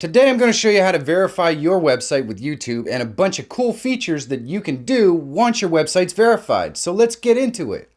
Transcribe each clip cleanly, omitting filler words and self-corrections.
Today I'm going to show you how to verify your website with YouTube and a bunch of cool features that you can do once your website's verified. So let's get into it.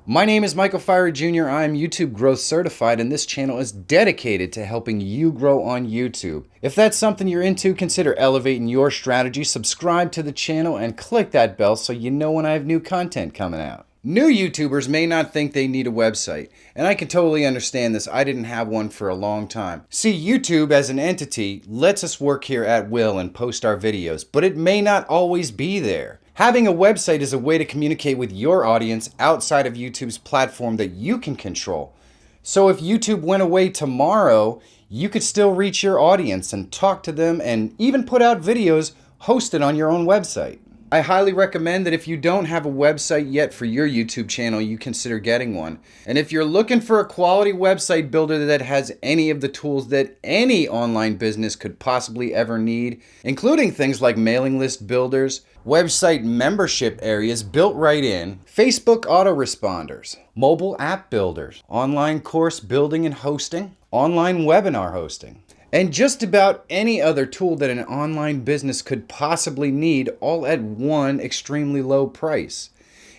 My name is Michael Feyrer Jr. I am YouTube Growth Certified, and this channel is dedicated to helping you grow on YouTube. If that's something you're into, consider elevating your strategy, subscribe to the channel, and click that bell so you know when I have new content coming out. New YouTubers may not think they need a website, and I can totally understand this. I didn't have one for a long time. See, YouTube as an entity lets us work here at will and post our videos, but it may not always be there. Having a website is a way to communicate with your audience outside of YouTube's platform that you can control. So if YouTube went away tomorrow, you could still reach your audience and talk to them and even put out videos hosted on your own website. I highly recommend that if you don't have a website yet for your YouTube channel, you consider getting one. And if you're looking for a quality website builder that has any of the tools that any online business could possibly ever need, including things like mailing list builders, website membership areas built right in, Facebook autoresponders, mobile app builders, online course building and hosting, online webinar hosting, and just about any other tool that an online business could possibly need, all at one extremely low price.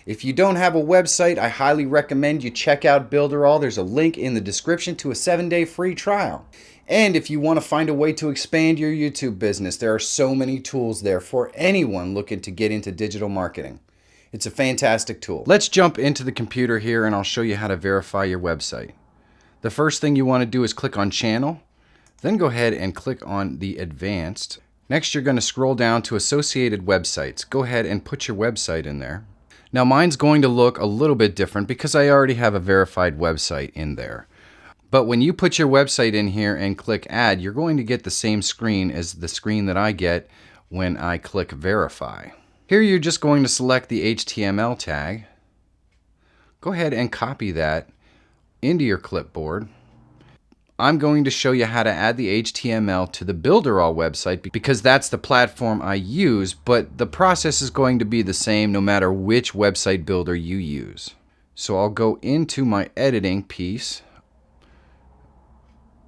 If you don't have a website, I highly recommend you check out Builderall. There's a link in the description to a 7-day free trial. And if you want to find a way to expand your YouTube business, there are so many tools there for anyone looking to get into digital marketing. It's a fantastic tool. Let's jump into the computer here and I'll show you how to verify your website. The first thing you want to do is click on Channel. Then go ahead and click on the Advanced. Next, you're going to scroll down to Associated Websites. Go ahead and put your website in there. Now, mine's going to look a little bit different because I already have a verified website in there. But when you put your website in here and click Add, you're going to get the same screen as the screen that I get when I click Verify. Here, you're just going to select the HTML tag. Go ahead and copy that into your clipboard. I'm going to show you how to add the HTML to the Builderall website because that's the platform I use, but the process is going to be the same no matter which website builder you use. So I'll go into my editing piece.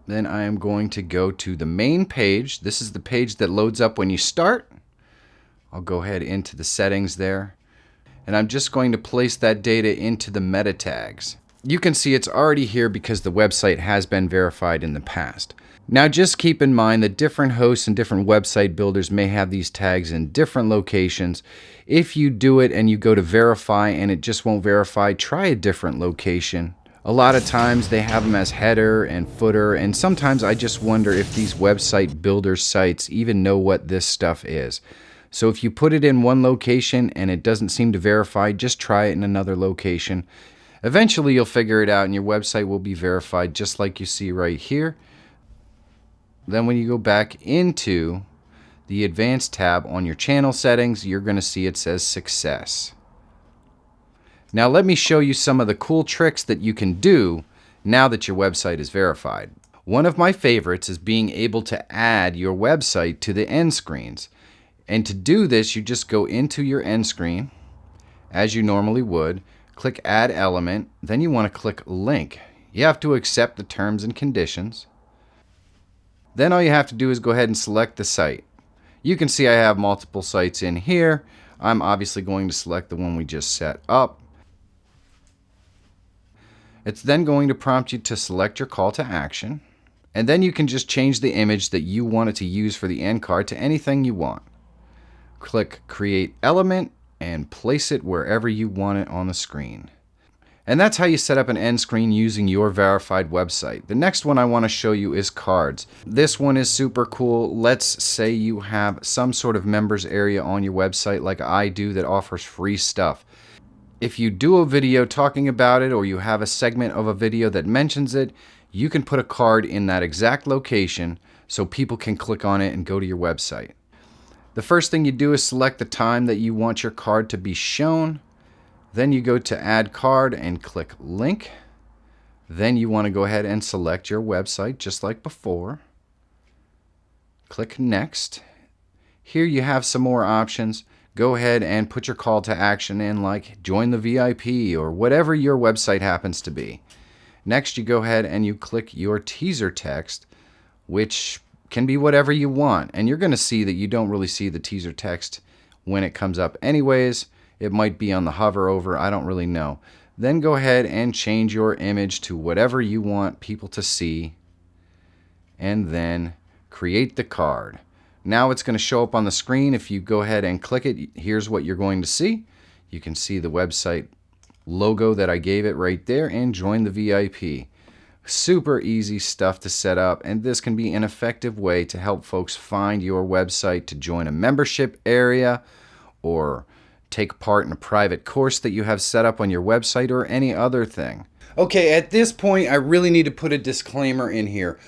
Then I am going to go to the main page. This is the page that loads up when you start. I'll go ahead into the settings there. And I'm just going to place that data into the meta tags. You can see it's already here because the website has been verified in the past. Now just keep in mind that different hosts and different website builders may have these tags in different locations. If you do it and you go to verify and it just won't verify, try a different location. A lot of times they have them as header and footer, and sometimes I just wonder if these website builder sites even know what this stuff is. So if you put it in one location and it doesn't seem to verify, just try it in another location. Eventually you'll figure it out and your website will be verified just like you see right here. Then when you go back into the Advanced tab on your channel settings, you're going to see it says Success. Now let me show you some of the cool tricks that you can do now that your website is verified. One of my favorites is being able to add your website to the end screens. And to do this, you just go into your end screen as you normally would. Click Add Element, then you want to click Link. You have to accept the terms and conditions. Then all you have to do is go ahead and select the site. You can see I have multiple sites in here. I'm obviously going to select the one we just set up. It's then going to prompt you to select your call to action. And then you can just change the image that you wanted to use for the end card to anything you want. Click Create Element and place it wherever you want it on the screen. And that's how you set up an end screen using your verified website. The next one I want to show you is cards. This one is super cool. Let's say you have some sort of members area on your website like I do that offers free stuff. If you do a video talking about it or you have a segment of a video that mentions it, you can put a card in that exact location so people can click on it and go to your website. The first thing you do is select the time that you want your card to be shown. Then you go to Add Card and click Link. Then you want to go ahead and select your website just like before. Click Next. Here you have some more options. Go ahead and put your call to action in like join the VIP or whatever your website happens to be. Next, you go ahead and you click your teaser text, which can be whatever you want. And you're going to see that you don't really see the teaser text when it comes up anyways. It might be on the hover over, I don't really know. Then go ahead and change your image to whatever you want people to see, and then create the card. Now it's going to show up on the screen. If you go ahead and click it, here's what you're going to see. You can see the website logo that I gave it right there, and join the VIP. Super easy stuff to set up, and this can be an effective way to help folks find your website to join a membership area or take part in a private course that you have set up on your website or any other thing. Okay, at this point, I really need to put a disclaimer in here.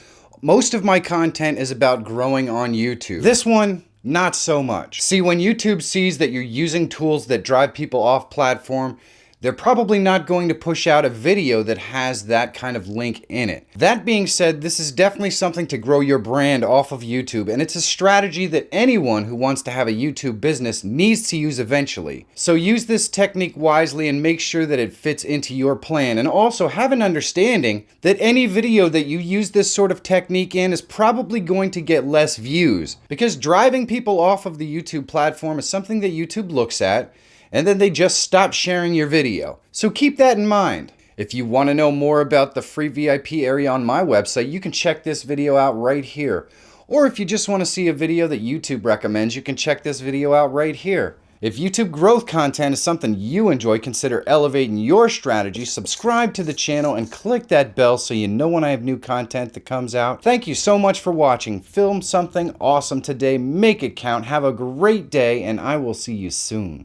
Most of my content is about growing on YouTube. This one, not so much. See, when YouTube sees that you're using tools that drive people off platform, they're probably not going to push out a video that has that kind of link in it. That being said, this is definitely something to grow your brand off of YouTube, and it's a strategy that anyone who wants to have a YouTube business needs to use eventually. So use this technique wisely and make sure that it fits into your plan, and also have an understanding that any video that you use this sort of technique in is probably going to get less views, because driving people off of the YouTube platform is something that YouTube looks at, and then they just stop sharing your video. So keep that in mind. If you want to know more about the free VIP area on my website, you can check this video out right here. Or if you just want to see a video that YouTube recommends, you can check this video out right here. If YouTube growth content is something you enjoy, consider elevating your strategy, subscribe to the channel, and click that bell so you know when I have new content that comes out. Thank you so much for watching. Film something awesome today. Make it count. Have a great day, and I will see you soon.